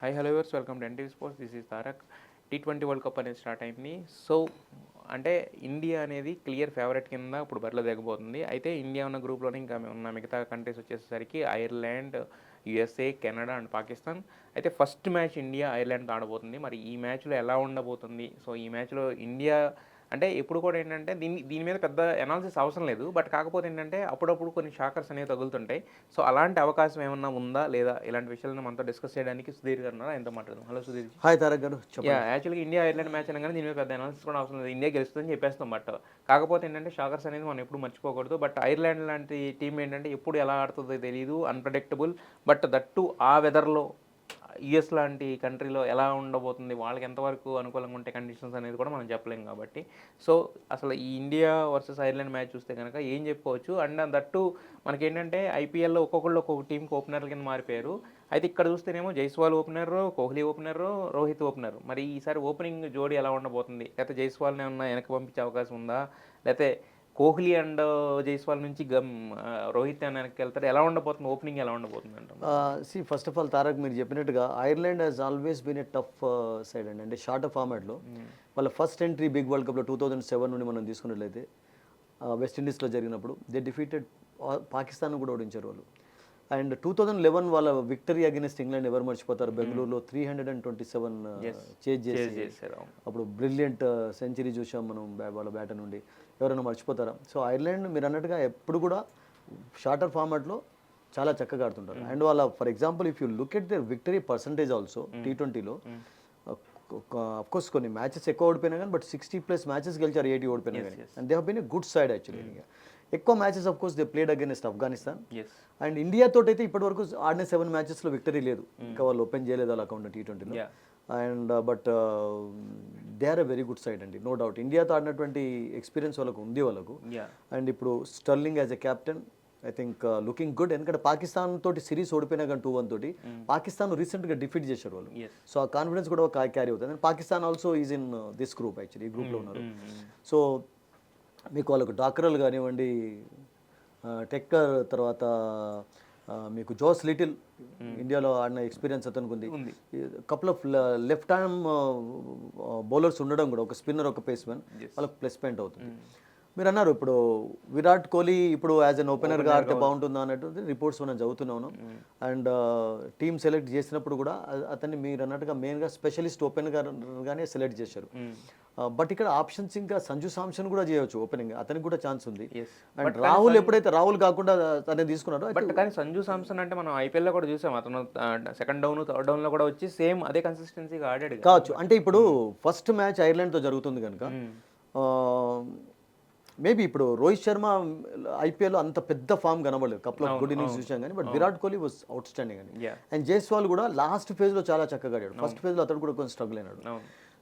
Hi hello viewers, welcome to NTV sports. This is Tarak. T20 world cup అనేది start అయింది. So అంటే India అనేది clear favourite కింద ఇప్పుడు బరిలో దిగబోతుంది. అయితే ఇండియా ఉన్న గ్రూప్లోనే ఇంకా ఉన్న మిగతా కంట్రీస్ వచ్చేసరికి Ireland, USA, Canada and Pakistan. అయితే ఫస్ట్ మ్యాచ్ ఇండియా ఐర్లాండ్తో ఆడబోతుంది. మరి ఈ మ్యాచ్లో ఎలా ఉండబోతుంది? సో ఈ మ్యాచ్లో ఇండియా అంటే ఎప్పుడు కూడా ఏంటంటే దీని దీని మీద పెద్ద అనాలిసిస్ అవసరం లేదు. బట్ కాకపోతే ఏంటంటే అప్పుడప్పుడు కొన్ని షాకర్స్ అనేవి తగులుతుంటాయి. సో అలాంటి అవకాశం ఏమన్నా ఉందా లేదా ఇలాంటి విషయాలను మనతో డిస్కస్ చేయడానికి సుధీర్ గారు ఉన్నారు. ఆయనతో మాట్లాడదాం. హలో సుధీర్. హాయ్ తారక్ గారు, యాక్చువల్గా ఇండియా ఐర్లాండ్ మ్యాచ్ అనగానే దీని మీద పెద్ద అనాలిసిస్ కూడా అవసరం లేదు. ఇండియా గెలుస్తుందని చెప్పేస్తాం. బట్ కాకపోతే ఏంటంటే షాకర్స్ అనేది మనం ఎప్పుడు మర్చిపోకూడదు. బట్ ఐర్లాండ్ లాంటి టీం ఏంటంటే ఎప్పుడు ఎలా ఆడుతుందో తెలియదు, అన్ప్రెడిక్టబుల్. బట్ దట్టు ఆ వెదర్లో యుఎస్ లాంటి కంట్రీలో ఎలా ఉండబోతుంది, వాళ్ళకి ఎంతవరకు అనుకూలంగా ఉంటే కండిషన్స్ అనేది కూడా మనం చెప్పలేం. కాబట్టి సో అసలు ఈ ఇండియా వర్సెస్ ఐర్లాండ్ మ్యాచ్ చూస్తే కనుక ఏం చెప్పుకోవచ్చు. అండ్ దట్టు మనకేంటంటే ఐపీఎల్లో ఒక్కొక్కళ్ళు ఒక్కొక్క టీంకి ఓపెనర్ల కింద మారిపోయారు. అయితే ఇక్కడ చూస్తేనేమో Jaiswal opener, Kohli opener, Rohit opener. మరి ఈసారి ఓపెనింగ్ జోడీ ఎలా ఉండబోతుంది? లేకపోతే జైస్వాల్ని ఏమన్నా వెనక్కి పంపించే అవకాశం ఉందా? లేకపోతే కోహ్లీ అండ్ జైస్వాల్ నుంచి రోహిత్ అని వెనక్కి వెళ్తారు? ఎలా ఉండబోతుంది ఓపెనింగ్, ఎలా ఉండబోతుంది అంటారు? ఫస్ట్ ఆఫ్ ఆల్ తారక్, మీరు చెప్పినట్టుగా Ireland has always been a tough side అండి. అంటే షార్ట్ ఫార్మాట్లో వాళ్ళ ఫస్ట్ ఎంట్రీ బిగ్ వరల్డ్ కప్లో 2007 నుండి మనం తీసుకున్నట్లయితే వెస్టిండీస్లో జరిగినప్పుడు దే డిఫీటెడ్ పాకిస్తాన్ కూడా ఓడించారు వాళ్ళు. అండ్ 2011 వాళ్ళ విక్టరీ అగెన్స్ట్ ఇంగ్లాండ్ ఎవరు మర్చిపోతారు? బెంగళూరులో 327 చేజ్ చేశారు. అప్పుడు బ్రిలియంట్ సెంచరీ చూసాం మనం వాళ్ళ బ్యాట్ నుండి. ఎవరైనా మర్చిపోతారా? సో ఐర్లాండ్ మీరు అన్నట్టుగా ఎప్పుడు కూడా షార్టర్ ఫార్మాట్లో చాలా చక్కగా ఆడుతుంటారు. అండ్ వాళ్ళ for example if you look at their victory percentage also T20లో అఫ్కోర్స్ కొన్ని మ్యాచెస్ ఎక్కువ ఓడిపోయినా కానీ బట్ 60+ మ్యాచెస్ గెలిచారు, 80 ఓడిపోయినా కానీ. And they have been a good side actually. ఎక్కువ matches of course they played against Afghanistan. And India తోటి అయితే ఇప్పటివరకు ఆడిన 7 మ్యాచెస్లో విక్టరీ లేదు. ఇంకా వాళ్ళు ఓపెన్ చేయలేదు వాళ్ళ అకౌంట్ T20లో. And but they are a very good side అండి, నో డౌట్. ఇండియాతో ఆడినటువంటి ఎక్స్పీరియన్స్ వాళ్ళకు ఉంది వాళ్ళకు. అండ్ ఇప్పుడు Stirling as a captain I think looking good. ఎందుకంటే పాకిస్తాన్ తోటి సిరీస్ ఓడిపోయినా కానీ 2-1 తోటి పాకిస్తాన్ రీసెంట్గా డిఫీట్ చేశారు వాళ్ళు. సో ఆ కాన్ఫిడెన్స్ కూడా క్యారీ అవుతుంది. And Pakistan also is in this group actually, ఈ గ్రూప్లో ఉన్నారు. సో మీకు వాళ్ళకు డాక్టర్లు కానివ్వండి, టెక్కర్, తర్వాత మీకు జోస్ లిటిల్ ఇండియాలో ఆడిన ఎక్స్పీరియన్స్ అతనికి ఉంది. Couple of left hand bowlers ఉండడం కూడా, ఒక స్పిన్నర్ ఒక పేస్మెన్, వాళ్ళకి ప్లస్ పాయింట్ అవుతుంది. మీరు అన్నారు ఇప్పుడు విరాట్ కోహ్లీ ఇప్పుడు యాజ్ అన్ ఓపెనర్గా ఆడితే బాగుంటుందా అన్నట్టు రిపోర్ట్స్ మనం చదువుతున్నాను. అండ్ టీమ్ సెలెక్ట్ చేసినప్పుడు కూడా అతన్ని మీరు అన్నట్టుగా మెయిన్గా స్పెషలిస్ట్ ఓపెనర్గానే సెలెక్ట్ చేశారు. బట్ ఇక్కడ ఆప్షన్స్ ఇంకా సంజు సామ్సన్ కూడా చేయవచ్చు ఓపెనింగ్, అతనికి కూడా ఛాన్స్ ఉంది. అండ్ రాహుల్ ఎప్పుడైతే రాహుల్ కాకుండా తనే తీసుకున్నాడో. బట్ కానీ సంజు సామ్సన్ అంటే మనం ఐపీఎల్లో కూడా చూసాం, అతను సెకండ్ డౌన్ థర్డ్ డౌన్లో కూడా వచ్చి సేమ్ అదే కన్సిస్టెన్సీగా ఆడాడు కావచ్చు. అంటే ఇప్పుడు ఫస్ట్ మ్యాచ్ ఐర్లాండ్తో జరుగుతుంది కనుక మేబీ ఇప్పుడు రోహిత్ శర్మ ఐపీఎల్ అంత పెద్ద ఫామ్ కనబడలేదు, కపుల్ ఆఫ్ గుడ్ ఇన్నింగ్స్ చూసాం కానీ. But Virat Kohli was out standing అండి. అండ్ జైస్వాల్ కూడా లాస్ట్ ఫేజ్లో చాలా చక్కగా ఆడాడు. ఫస్ట్ ఫేజ్లో అతడు కూడా కొంచెం స్ట్రగుల్ అయినాడు.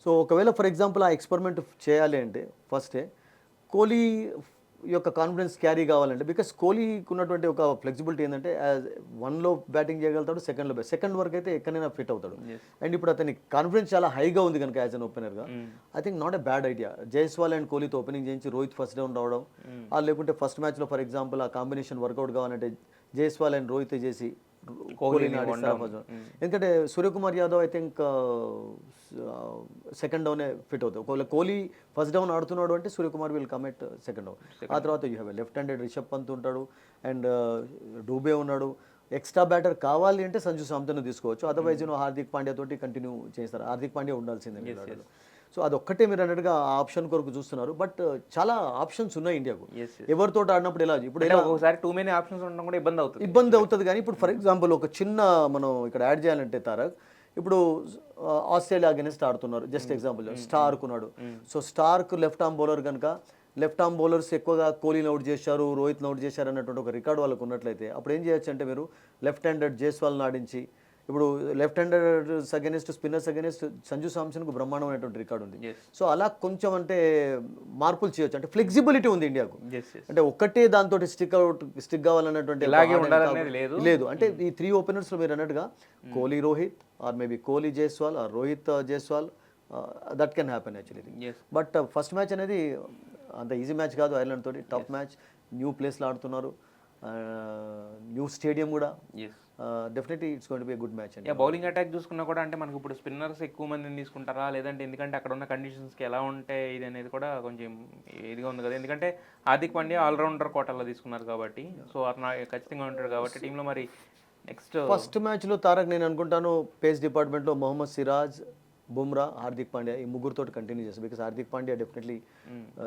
సో ఒకవేళ ఫర్ ఎగ్జాంపుల్ ఆ ఎక్స్పెరిమెంట్ చేయాలి అంటే ఫస్టే కోహ్లీ యొక్క కాన్ఫిడెన్స్ క్యారీ కావాలంటే, బికాస్ కోహ్లీకి ఉన్నటువంటి ఒక ఫ్లెక్సిబిలిటీ ఏంటంటే 1లో బ్యాటింగ్ చేయగలుగుతాడు, సెకండ్ వరకు అయితే ఎక్కడైనా ఫిట్ అవుతాడు. అండ్ ఇప్పుడు అతని కాన్ఫిడెన్స్ చాలా హైగా ఉంది కనుక యాజ్ అన్ ఓపెనర్గా I think not a bad idea Jaiswal and కోహ్లీతో ఓపెనింగ్ చేయించి రోహిత్ ఫస్ట్ డౌన్ రావడం. లేకుంటే ఫస్ట్ మ్యాచ్లో ఫర్ ఎగ్జాంపుల్ ఆ కాంబినేషన్ వర్కౌట్ కావాలంటే జైస్వాల్ అండ్ రోహిత్ చేసి కోహ్లీని ఆడిస్తారు. ఎందుకంటే Suryakumar Yadav I think second డౌనే ఫిట్ అవుతుంది. ఒకవేళ కోహ్లీ ఫస్ట్ డౌన్ ఆడుతున్నాడు అంటే Suryakumar will come at second down. ఆ తర్వాత you have left handed Rishabh Pant ఉంటాడు, అండ్ డూబే ఉన్నాడు. ఎక్స్ట్రా బ్యాటర్ కావాలి అంటే సంజు సామ్సన్ తీసుకోవచ్చు. అదర్వైజ్ హార్దిక్ పాండ్యా తోటి కంటిన్యూ చేస్తారు. హార్దిక్ పాండ్యా ఉండాల్సిందే. సో అదొక్కటే మీరు అన్నట్టుగా ఆప్షన్ కొరకు చూస్తున్నారు. బట్ చాలా ఆప్షన్స్ ఉన్నాయి ఇండియాకు. ఎవరితో ఆడినప్పుడు ఎలా ఇప్పుడు ఒకసారి టూ మెనీ ఆప్షన్స్ ఉండడం కూడా ఇబ్బంది అవుతుంది. కానీ ఇప్పుడు ఫర్ ఎగ్జాంపుల్ ఒక చిన్న మనం ఇక్కడ యాడ్ చేయాలంటే తారక్, ఇప్పుడు ఆస్ట్రేలియా అగెన్స్ట్ ఆడుతున్నారు, జస్ట్ ఎగ్జాంపుల్ స్టార్క్ ఉన్నాడు. So Starc left arm bowler కనుక లెఫ్ట్ ఆర్మ్ బౌలర్స్ ఎక్కువగా కోహ్లీని అవుట్ చేశారు, రోహిత్ని అవుట్ చేశారు అన్నటువంటి ఒక రికార్డు వాళ్ళకు ఉన్నట్లయితే అప్పుడు ఏం చేయొచ్చు అంటే మీరు లెఫ్ట్ హ్యాండెడ్ జైస్వాల్ని ఆడించి, ఇప్పుడు left handed against spinners against Sanju సామ్సన్కు బ్రహ్మాండమైనటువంటి రికార్డు ఉంది. సో అలా కొంచెం అంటే మార్పులు చేయొచ్చు, అంటే ఫ్లెక్సిబిలిటీ ఉంది ఇండియాకు. అంటే ఒక్కటే దాంతో స్టిక్ కావాలన్నటువంటి లేదు. అంటే ఈ 3 ఓపెనర్స్లో మీరు అన్నట్టుగా Kohli Rohit or maybe Kohli Jaiswal or Rohit Jaiswal, that can happen actually. But first match అనేది అంత ఈజీ మ్యాచ్ కాదు. ఐర్లాండ్ తోటి టఫ్ మ్యాచ్, న్యూ ప్లేస్లో ఆడుతున్నారు, న్యూ స్టేడియం కూడా. Definitely it's going to be a good match అండి. బౌలింగ్ అటాక్ చూసుకున్నా కూడా అంటే మనకి ఇప్పుడు స్పిన్నర్స్ ఎక్కువ మందిని తీసుకుంటారా, లేదంటే ఎందుకంటే అక్కడ ఉన్న కండిషన్స్కి ఎలా ఉంటే ఇది అనేది కూడా కొంచెం ఇదిగా ఉంది కదా, ఎందుకంటే హార్దిక్ పాండ్యా ఆల్రౌండర్ కోటాలో తీసుకున్నారు కాబట్టి, సో అతను ఖచ్చితంగా ఉంటాడు కాబట్టి టీంలో. మరి నెక్స్ట్ ఫస్ట్ మ్యాచ్లో తారక్ నేను అనుకుంటాను పేస్ డిపార్ట్మెంట్లో మొహమ్మద్ సిరాజ్, బుమ్రా, హార్దిక్ పాండ్యా ఈ ముగ్గురుతో కంటిన్యూ చేస్తారు. బికాస్ హార్దిక్ పాండ్యా డెఫినెట్లీ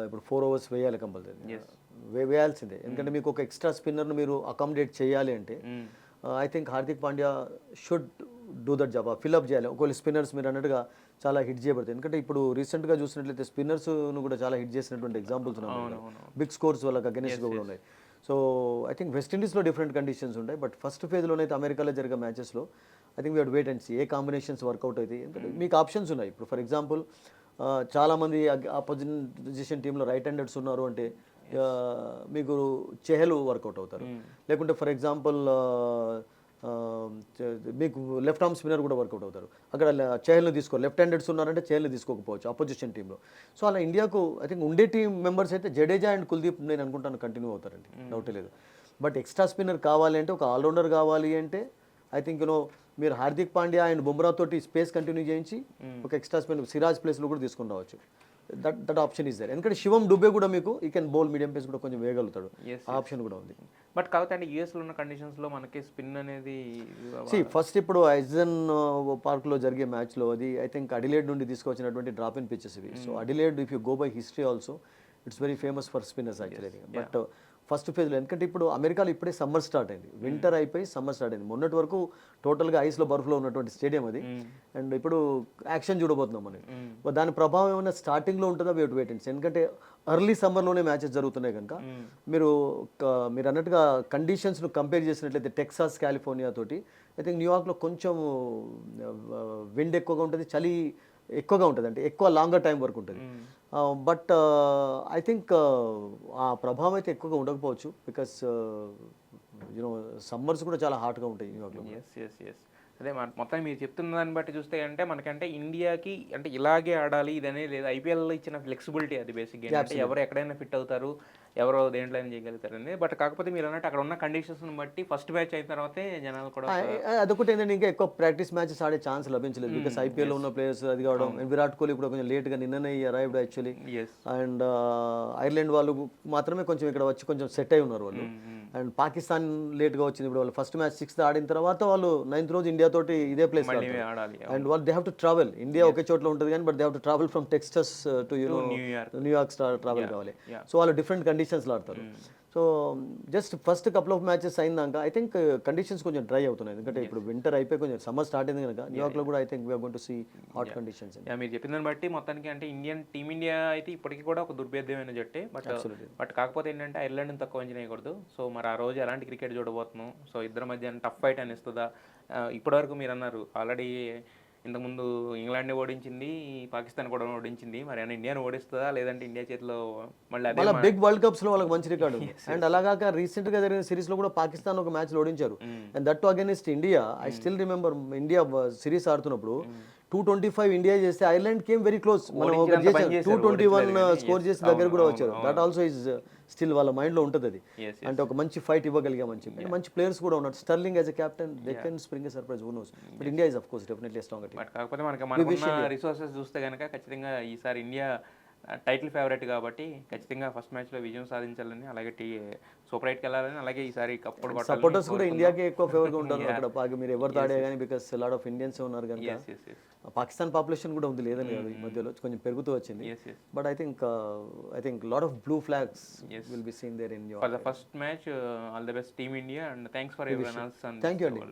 ఇప్పుడు 4 overs వేయాలి కంపల్సరీ, వేయాల్సిందే. ఎందుకంటే మీకు ఒక ఎక్స్ట్రా స్పిన్నర్ను మీరు అకామిడేట్ చేయాలి అంటే I think Hardik Pandya should do that job, fill up చేయాలి. ఒకవేళ స్పిన్నర్స్ మీరు అన్నట్టుగా చాలా హిట్ చేయబడతాయి. ఎందుకంటే ఇప్పుడు రీసెంట్గా చూసినట్లయితే స్పిన్నర్స్ను కూడా చాలా హిట్ చేసినటువంటి ఎగ్జాంపుల్స్ ఉన్నాయి, బిగ్ స్కోర్స్ వాళ్ళకి అగెనిస్ట్గా కూడా ఉన్నాయి. సో ఐ థింక్ వెస్టిండీస్లో డిఫరెంట్ కండిషన్స్ ఉంటాయి, బట్ ఫస్ట్ ఫేజ్లోనైతే అమెరికాలో జరిగే మ్యాచెస్లో I think we had wait and see a combinations work out అవుతాయి. ఎందుకంటే మీకు ఆప్షన్స్ ఉన్నాయి. ఇప్పుడు ఫర్ ఎగ్జాంపుల్ చాలామంది ఆపోజిషన్ టీంలో రైట్ హ్యాండర్స్ ఉన్నారు అంటే మీకు చెహల్ వర్కౌట్ అవుతారు, లేకుంటే ఫర్ ఎగ్జాంపుల్ మీకు లెఫ్ట్ ఆర్మ్ స్పిన్నర్ కూడా వర్కౌట్ అవుతారు. అక్కడ చెహల్ని తీసుకో, లెఫ్ట్ హ్యాండెడ్స్ ఉన్నారంటే చెహల్ని తీసుకోకపోవచ్చు అపోజిషన్ టీంలో. సో అలా ఇండియాకు ఐ థింక్ ఉండే టీం మెంబర్స్ అయితే జడేజా అండ్ కుల్దీప్ నేను అనుకుంటాను కంటిన్యూ అవుతారండి, డౌటే లేదు. బట్ ఎక్స్ట్రా స్పిన్నర్ కావాలి అంటే, ఒక ఆల్రౌండర్ కావాలి అంటే ఐ థింక్ మీరు హార్దిక్ పాండ్యా అండ్ బుమ్రా తోటి స్పేస్ కంటిన్యూ చేయించి ఒక ఎక్స్ట్రా స్పిన్నర్ సిరాజ్ ప్లేస్లో కూడా తీసుకుని రావచ్చు. That option is there. ఎందుకంటే శివం డుబే కూడా మీకు ఈ కెన్ బౌల్ మీడియం పేస్ కూడా కొంచెం వేయగలుగుతాడు, ఆ ఆప్షన్ కూడా ఉంది. బట్ కాకపోతే అంటే యూఎస్లో ఉన్న కండిషన్స్లో మనకి స్పిన్ అనేది ఫస్ట్ ఇప్పుడు ఐజన్ పార్క్లో జరిగే మ్యాచ్లో అది ఐ థింక్ అడిలేడ్ నుండి తీసుకొచ్చినటువంటి డ్రాప్ ఇన్ పిచెస్ ఇవి. So Adelaide if you go by history also it's very famous for spinners actually. But first ఫేజ్లో ఎందుకంటే ఇప్పుడు అమెరికాలో ఇప్పుడే సమ్మర్ స్టార్ట్ అయింది, వింటర్ అయిపోయి సమ్మర్ స్టార్ట్ అయింది. మొన్నటి వరకు టోటల్గా ఐస్లో బర్ఫ్లో ఉన్నటువంటి స్టేడియం అది, అండ్ ఇప్పుడు యాక్షన్ చూడబోతున్నాం మనం. దాని ప్రభావం ఏమైనా స్టార్టింగ్లో ఉంటుందా వెయిట్ వెయిట్ అండ్, ఎందుకంటే ఎర్లీ సమ్మర్లోనే మ్యాచెస్ జరుగుతున్నాయి కనుక మీరు అన్నట్టుగా కండిషన్స్ను కంపేర్ చేసినట్లయితే టెక్సాస్, కాలిఫోర్నియా తోటి ఐ థింక్ న్యూయార్క్లో కొంచెం విండ్ ఎక్కువగా ఉంటుంది, చలి ఎక్కువగా ఉంటుంది, అంటే ఎక్కువ లాంగర్ టైం వరకు ఉంటుంది. బట్ ఐ థింక్ ఆ ప్రభావం అయితే ఎక్కువగా ఉండకపోవచ్చు, బికాస్ సమ్మర్స్ కూడా చాలా హాట్గా ఉంటాయి న్యూయార్క్లో. అదే మొత్తం మీరు చెప్తున్న దాన్ని బట్టి చూస్తే అంటే మనకంటే ఇండియాకి అంటే ఇలాగే ఆడాలి ఇదనే లేదు, ఐపీఎల్లో ఇచ్చిన ఫ్లెక్సిబిలిటీ అది బేసిక్గా. అంటే ఎవరు ఎక్కడైనా ఫిట్ అవుతారు, ఎవరో దేంట్లో అయినా చేయగలుగుతారని. బట్ కాకపోతే మీరు అన్నట్టు అక్కడ ఉన్న కండిషన్స్ని బట్టి ఫస్ట్ మ్యాచ్ అయిన తర్వాతే జనాలు కూడా అదొకటి ఏంటంటే ఇంకా ఎక్కువ ప్రాక్టీస్ మ్యాచెస్ ఆడే ఛాన్స్ లభించలేదు, బికాస్ ఐపీఎల్లో ఉన్న ప్లేయర్స్ అది కావడం. విరాట్ కోహ్లీ కూడా కొంచెం లేట్గా నిన్ననే అరైవ్డ్ యాక్చువల్లీ, అండ్ ఐర్లాండ్ వాళ్ళు మాత్రమే కొంచెం ఇక్కడ వచ్చి కొంచెం సెట్ అయి ఉన్నారు వాళ్ళు. అండ్ పాకిస్తాన్ లేట్గా వచ్చింది. ఇప్పుడు వాళ్ళు ఫస్ట్ మ్యాచ్ 6th ఆడిన తర్వాత వాళ్ళు 9th రోజు ఇండియా తోటి ఇదే ప్లేస్ ఆడాలి, అండ్ వాళ్ళు they have to travel. India ఒకే చోట్ల ఉంటుంది కానీ but they have to travel from Texas to New York travel కావాలి. సో వాళ్ళు డిఫరెంట్ కండిషన్స్లో ఆడతారు. So just first couple of matches అయినాక ఐ థింక్ కండిషన్స్ కొంచెం డ్రై అవుతున్నాయి, ఎందుకంటే ఇప్పుడు వింటర్ అయిపోయి కొంచెం సమ్మర్ స్టార్ట్ అయింది కనుక న్యూయార్క్లో కూడా I think we're going to see hot conditions. మీరు చెప్పిన దాన్ని బట్టి మొత్తానికి అంటే టీమిండియా అయితే ఇప్పటికీ కూడా ఒక దుర్భేద్యమైన జట్టే. బట్ కాకపోతే ఏంటంటే ఐర్లాండ్ని తక్కువ అంచనా వేయకూడదు. సో మరి ఆ రోజు ఎలాంటి క్రికెట్ చూడబోతున్నాం, సో ఇద్దరి మధ్య టఫ్ ఫైట్ అనిస్తుందా? ఇప్పటివరకు మీరు అన్నారు ఆల్రెడీ ఇంతకుముందు ఇంగ్లాండ్ని ఓడించింది, పాకిస్తాన్ కూడా ఓడించింది, మరి అని ఇండియాని ఓడిస్తుందా, లేదంటే ఇండియా చేతిలో మళ్ళీ బిగ్ వరల్డ్ కప్స్ లో వాళ్ళకి మంచి రికార్డు. అండ్ అలాగా రీసెంట్ గా జరిగిన సిరీస్ లో కూడా పాకిస్తాన్ ఒక మ్యాచ్ లో ఓడించారు, and that against India. I still remember India series ఆడుతున్నప్పుడు 225 ఇండియా చేస్తే ఐర్లాండ్ కేమ్ వెరీ క్లోజ్, మనం 221 స్కోర్ చేసి దగ్గర కూడా వచ్చారు. దట్ ఆల్సో ఈజ్ స్టిల్ వాళ్ళ మైండ్ లో ఉంటుంది అది, అంటే ఒక మంచి ఫైట్ ఇవ్వగలిగామని చెప్పి. మంచి ప్లేయర్స్ కూడా ఉన్నారు. Sterling as a captain they can spring a surprise, who knows. But India is of course definitely strong team. కాకపోతే మనకున్న రిసోర్సెస్ చూస్తే కనుక ఖచ్చితంగా ఈసారి ఇండియా టైటిల్ ఫేవరెట్ కాబట్టి ఖచ్చితంగా ఫస్ట్ మ్యాచ్లో విజయం సాధించాలని, అలాగే సూపర్ 8కి వెళ్ళాలని, అలాగే ఈ సారి కప్పుడు సపోర్టర్స్ కూడా ఇండియాకి ఎక్కువ ఫేవర్గా ఉంటారు అక్కడ. మీరు ఎవరితో ఆడే కానీ, బికాస్ లాట్ ఆఫ్ ఇండియన్స్ ఉన్నారు కనుక. పాకిస్తాన్ పాపులేషన్ కూడా ఉంది, లేదని కాదు, ఈ మధ్యలో కొంచెం పెరుగుతూ వచ్చింది. But I think lot of blue flags will be seen there in your for the first match. All the best team India, and thanks for your analysis. Thank you అండి.